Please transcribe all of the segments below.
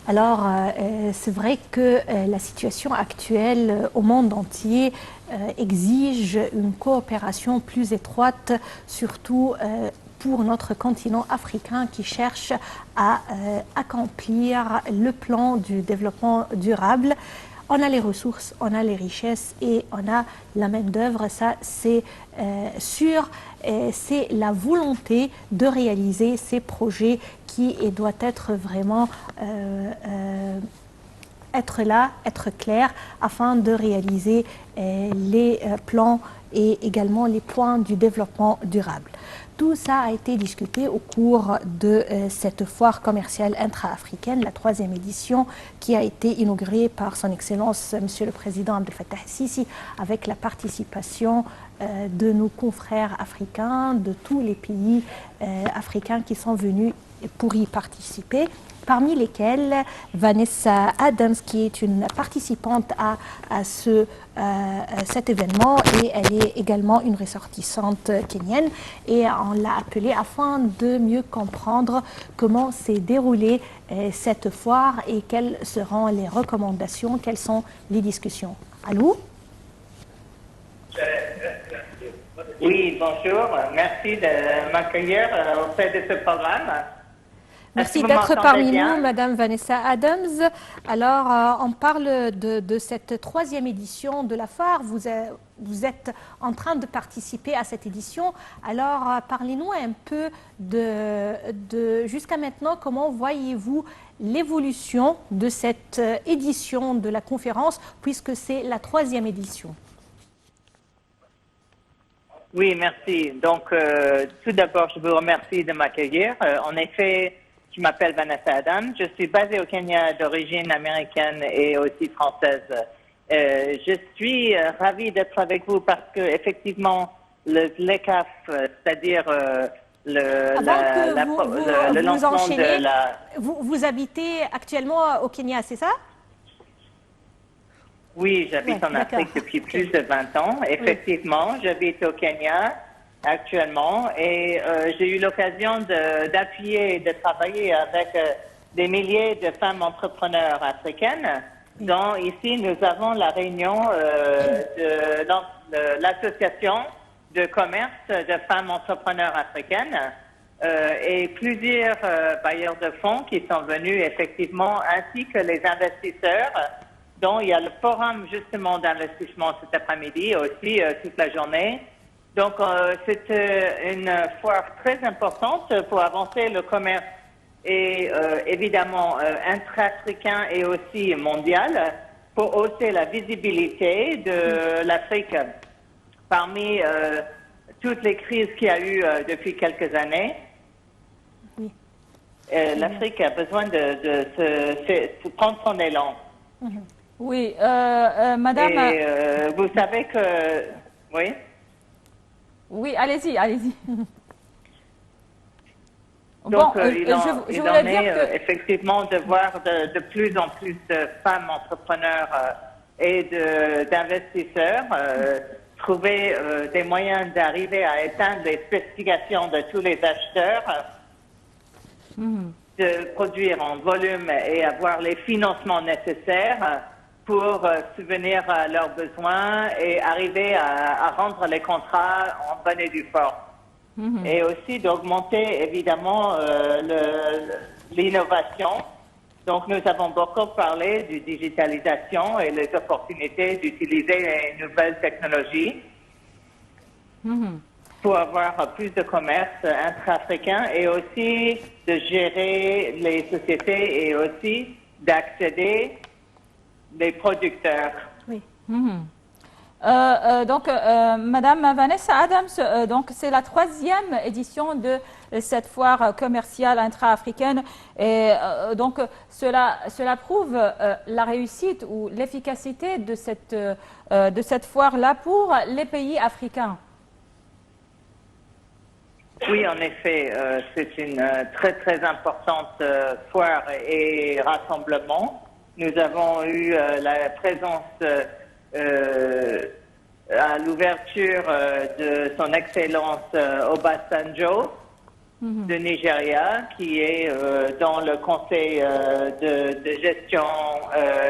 Alors, c'est vrai que la situation actuelle au monde entier exige une coopération plus étroite, surtout pour notre continent africain qui cherche à accomplir le plan du développement durable. On a les ressources, on a les richesses et on a la main-d'œuvre, ça c'est sûr. C'est la volonté de réaliser ces projets qui doit être vraiment être là, être clair, afin de réaliser les plans et également les points du développement durable. Tout ça a été discuté au cours de cette foire commerciale intra-africaine, la 3e édition, qui a été inaugurée par son Excellence, Monsieur le Président Abdel Fattah el-Sisi, avec la participation de nos confrères africains, de tous les pays africains qui sont venus pour y participer, parmi lesquels Vanessa Adams, qui est une participante à cet événement, et elle est également une ressortissante kenyenne, et on l'a appelée afin de mieux comprendre comment s'est déroulée cette foire et quelles seront les recommandations, quelles sont les discussions. Allô? Oui, bonjour. Merci de m'accueillir auprès de ce programme. Merci d'être parmi nous, Madame Vanessa Adams. Alors, on parle de cette 3e édition de la foire. Vous êtes en train de participer à cette édition. Alors, parlez-nous un peu jusqu'à maintenant, comment voyez-vous l'évolution de cette édition de la conférence, puisque c'est la 3e édition? Oui, merci. Donc, tout d'abord, je vous remercie de m'accueillir. En effet, je m'appelle Vanessa Adams. Je suis basée au Kenya d'origine américaine et aussi française. Je suis ravie d'être avec vous parce que effectivement, le LECAF, c'est-à-dire le lancement de la... Vous habitez actuellement au Kenya, c'est ça? Oui, j'habite en Afrique depuis plus de 20 ans. Effectivement, j'habite au Kenya actuellement et j'ai eu l'occasion d'appuyer et de travailler avec des milliers de femmes entrepreneurs africaines. Donc ici, nous avons la réunion de l'association de commerce de femmes entrepreneurs africaines et plusieurs bailleurs de fonds qui sont venus effectivement, ainsi que les investisseurs. Donc, il y a le forum justement d'investissement cet après-midi aussi, toute la journée. Donc, c'est une foire très importante pour avancer le commerce et évidemment intra-africain et aussi mondial pour hausser la visibilité de l'Afrique parmi toutes les crises qu'il y a eu depuis quelques années. L'Afrique a besoin de prendre son élan. Oui, madame... Et vous savez que... Oui? Oui, allez-y, allez-y. Donc, il en est effectivement de voir de plus en plus de femmes entrepreneurs et d'investisseurs trouver des moyens d'arriver à éteindre les spécifications de tous les acheteurs, de produire en volume et avoir les financements nécessaires pour subvenir à leurs besoins et arriver à rendre les contrats en bonne et due forme. Et aussi d'augmenter évidemment l'innovation. Donc nous avons beaucoup parlé de digitalisation et les opportunités d'utiliser les nouvelles technologies pour avoir plus de commerce intra-africain et aussi de gérer les sociétés et aussi d'accéder les producteurs. Oui. Donc, Madame Vanessa Adams, donc c'est la 3e édition de cette foire commerciale intra-africaine et donc cela prouve la réussite ou l'efficacité de cette foire-là pour les pays africains. Oui, en effet, c'est une très très importante foire et rassemblement. Nous avons eu la présence à l'ouverture de son Excellence Obasanjo, de Nigeria, qui est dans le conseil de gestion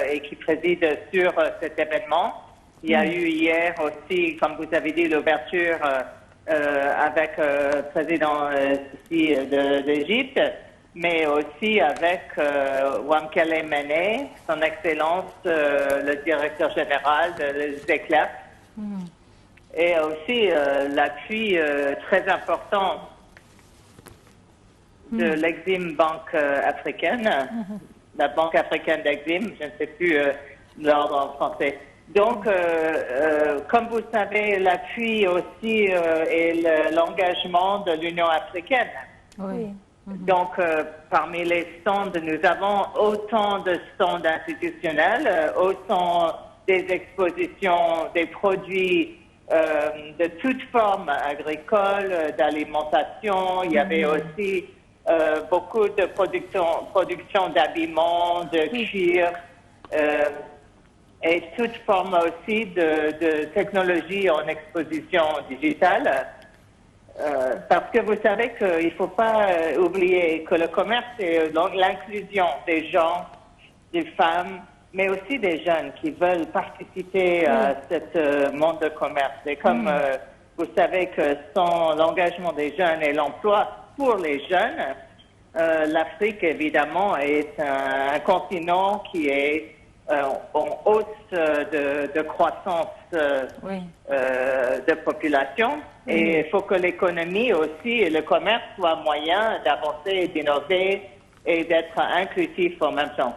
et qui préside sur cet événement. Il y a eu hier aussi, comme vous avez dit, l'ouverture avec le président d'Égypte, mais aussi avec Wamkele Mene, son Excellence, le directeur général de l'ECLEF, et aussi l'appui très important de l'Exim Banque africaine, la Banque africaine d'Exim, je ne sais plus l'ordre en français. Donc, comme vous savez, l'appui aussi et l'engagement de l'Union africaine. Oui. Donc, parmi les stands, nous avons autant de stands institutionnels, autant des expositions, des produits de toutes formes agricoles, d'alimentation. Il y avait aussi beaucoup de production d'habillement, de cuir, et toute forme aussi de technologie en exposition digitale. Parce que vous savez qu'il ne faut pas oublier que le commerce, c'est l'inclusion des gens, des femmes, mais aussi des jeunes qui veulent participer à ce monde de commerce. Et comme vous savez que sans l'engagement des jeunes et l'emploi pour les jeunes, l'Afrique, évidemment, est un continent qui est en hausse de croissance de population. Et il faut que l'économie aussi et le commerce soient moyens d'avancer, d'innover et d'être inclusifs en même temps.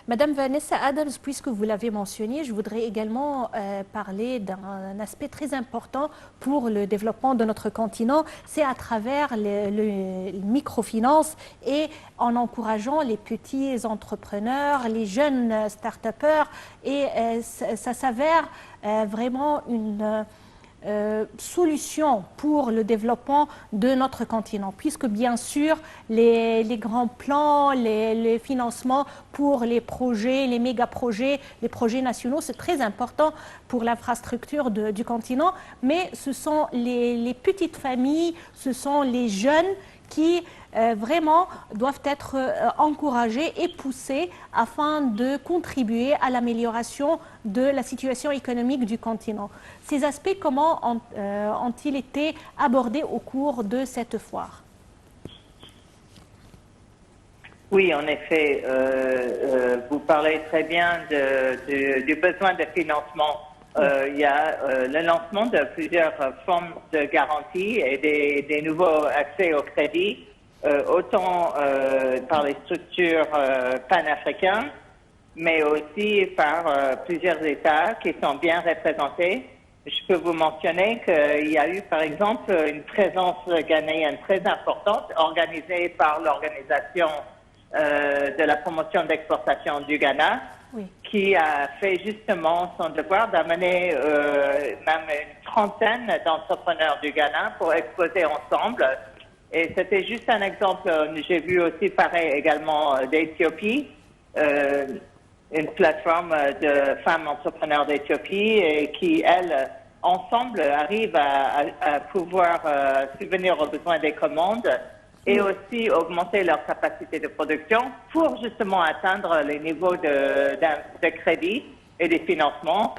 Madame Vanessa Adams, puisque vous l'avez mentionné, je voudrais également parler d'un aspect très important pour le développement de notre continent. C'est à travers le microfinance et en encourageant les petits entrepreneurs, les jeunes start-upers. Et ça s'avère vraiment une solution pour le développement de notre continent, puisque bien sûr les grands plans, les financements pour les projets, les méga-projets, les projets nationaux, c'est très important pour l'infrastructure du continent, mais ce sont les petites familles, ce sont les jeunes qui vraiment doivent être encouragés et poussés afin de contribuer à l'amélioration de la situation économique du continent. Ces aspects, comment ont-ils été abordés au cours de cette foire? Oui, en effet, vous parlez très bien du besoin de financement. Il y a le lancement de plusieurs formes de garantie et des nouveaux accès au crédit, autant par les structures panafricaines, mais aussi par plusieurs États qui sont bien représentés. Je peux vous mentionner qu'il y a eu, par exemple, une présence ghanéenne très importante organisée par l'Organisation de la promotion d'exportation du Ghana, qui a fait justement son devoir d'amener même une trentaine d'entrepreneurs du Ghana pour exposer ensemble. Et c'était juste un exemple. J'ai vu aussi pareil également d'Éthiopie, une plateforme de femmes entrepreneurs d'Éthiopie et qui, elles, ensemble, arrivent à pouvoir subvenir aux besoins des commandes et aussi augmenter leur capacité de production pour justement atteindre les niveaux de crédit et de financement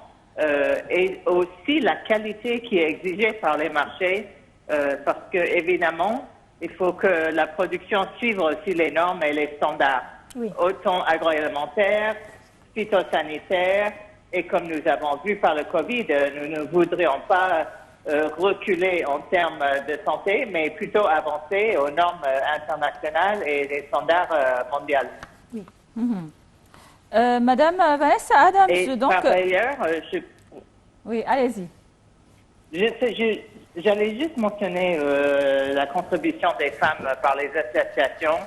et aussi la qualité qui est exigée par les marchés parce que évidemment il faut que la production suive aussi les normes et les standards, autant agroalimentaires, phytosanitaires et comme nous avons vu par le Covid, nous ne voudrions pas reculer en termes de santé, mais plutôt avancer aux normes internationales et des standards mondiaux. Madame Vanessa Adams, et donc... par ailleurs, Oui, allez-y. J'allais juste mentionner la contribution des femmes par les associations,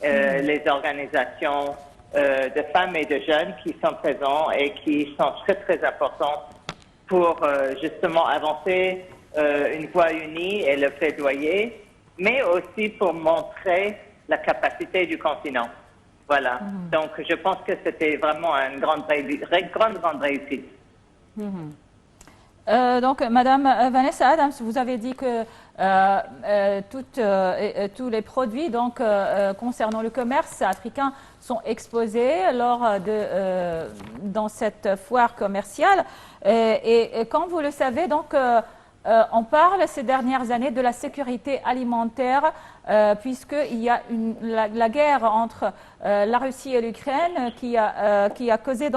les organisations de femmes et de jeunes qui sont présents et qui sont très, très importantes pour justement avancer une voie unie et le plaidoyer, mais aussi pour montrer la capacité du continent. Voilà. Donc, je pense que c'était vraiment une grande réussite. Donc, Madame Vanessa Adams, vous avez dit que tous les produits concernant le commerce africain sont exposés dans cette foire commerciale. Et comme vous le savez, on parle ces dernières années de la sécurité alimentaire puisqu'il y a la guerre entre la Russie et l'Ukraine qui a causé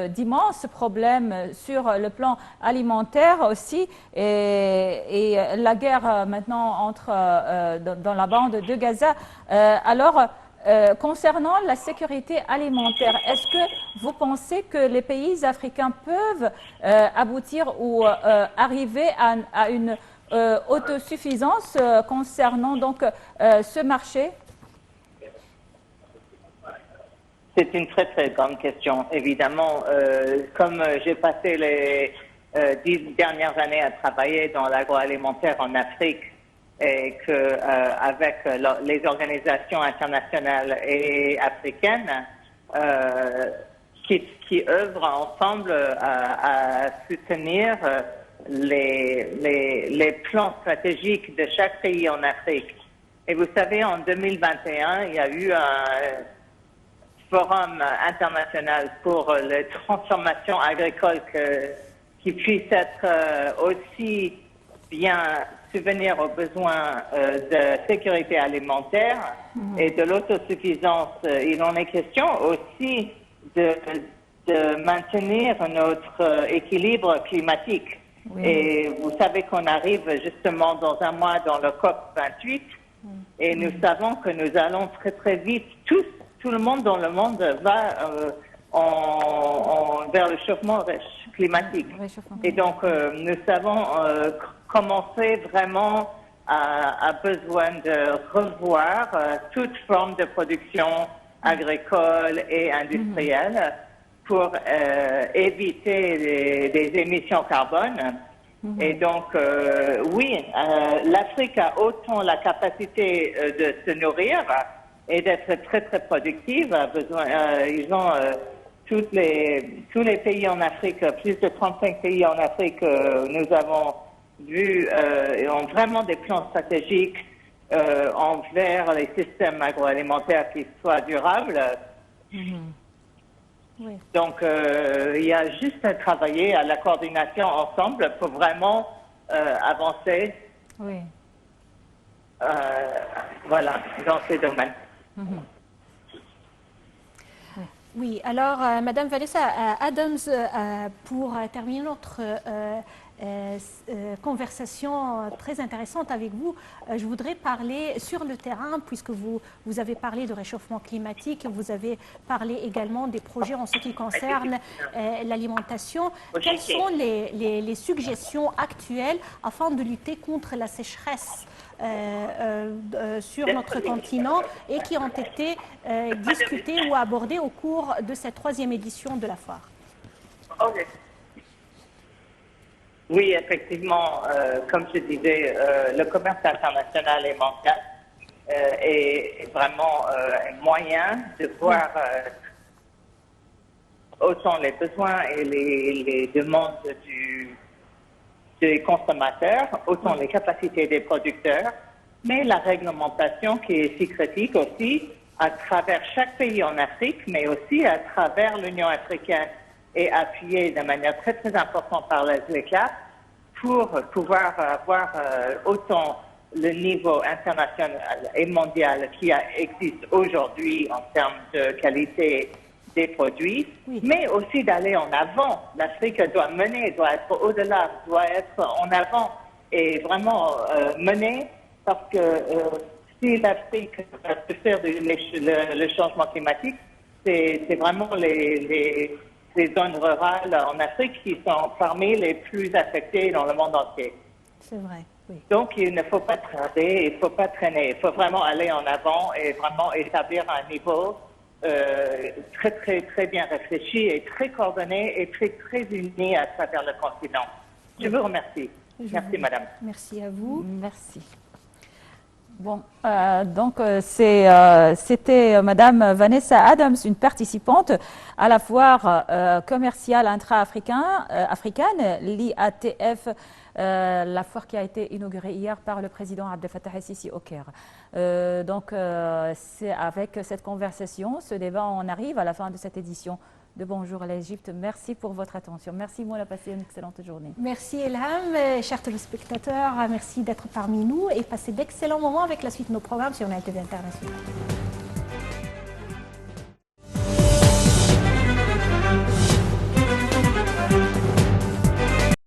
d'immenses problèmes sur le plan alimentaire aussi et la guerre maintenant dans la bande de Gaza. Concernant la sécurité alimentaire, est-ce que vous pensez que les pays africains peuvent aboutir ou arriver à une autosuffisance concernant ce marché? C'est une très très grande question. Évidemment, comme j'ai passé les 10 dernières années à travailler dans l'agroalimentaire en Afrique, et qu'avec les organisations internationales et africaines qui œuvrent ensemble à soutenir les plans stratégiques de chaque pays en Afrique. Et vous savez, en 2021, il y a eu un forum international pour la transformation agricole qui puisse être aussi bien subvenir aux besoins de sécurité alimentaire et de l'autosuffisance. Il en est question aussi de maintenir notre équilibre climatique. Oui. Et vous savez qu'on arrive justement dans un mois dans le COP28 et nous savons que nous allons très très vite, tout le monde dans le monde va vers le réchauffement climatique. Et donc nous savons commencer vraiment à besoin de revoir toute forme de production agricole et industrielle pour éviter des émissions carbone. Et donc, oui, l'Afrique a autant la capacité de se nourrir et d'être très, très productive. Ils ont tous les pays en Afrique, plus de 35 pays en Afrique, nous avons vu, ont vraiment des plans stratégiques envers les systèmes agroalimentaires qui soient durables. Oui. Donc, il y a juste à travailler à la coordination ensemble pour vraiment avancer. Oui. Voilà, dans ces domaines. Oui, alors, Madame Vanessa Adams, pour terminer notre conversation très intéressante avec vous, je voudrais parler sur le terrain, puisque vous avez parlé de réchauffement climatique, vous avez parlé également des projets en ce qui concerne l'alimentation. Quelles sont les suggestions actuelles afin de lutter contre la sécheresse sur notre continent et qui ont été discutées ou abordées au cours de cette 3e édition de la foire? Oui, effectivement, comme je disais, le commerce international et mondial est vraiment un moyen de voir autant les besoins et les demandes des consommateurs, autant les capacités des producteurs, mais la réglementation qui est si critique aussi à travers chaque pays en Afrique, mais aussi à travers l'Union africaine et appuyée de manière très très importante par les CLAP pour pouvoir avoir autant le niveau international et mondial qui existe aujourd'hui en termes de qualité des produits, mais aussi d'aller en avant. L'Afrique doit mener, doit être au-delà, doit être en avant et vraiment mener, parce que si l'Afrique va se faire le changement climatique, c'est vraiment les zones rurales en Afrique qui sont parmi les plus affectées dans le monde entier. C'est vrai, oui. Donc, il ne faut pas tarder, il ne faut pas traîner, il faut vraiment aller en avant et vraiment établir un niveau très, très, très bien réfléchi et très coordonné et très, très uni à travers le continent. Je vous remercie. Merci, madame. Merci à vous. Merci. Bon, c'était Madame Vanessa Adams, une participante à la foire commerciale intra-africaine, l'IATF, la foire qui a été inaugurée hier par le président Abdel Fattah el-Sisi au Caire. C'est avec cette conversation, ce débat, on arrive à la fin de cette édition de Bonjour à l'Égypte. Merci pour votre attention. Merci, moi, passé une excellente journée. Merci Elham, chers téléspectateurs, merci d'être parmi nous et passer d'excellents moments avec la suite de nos programmes sur United International.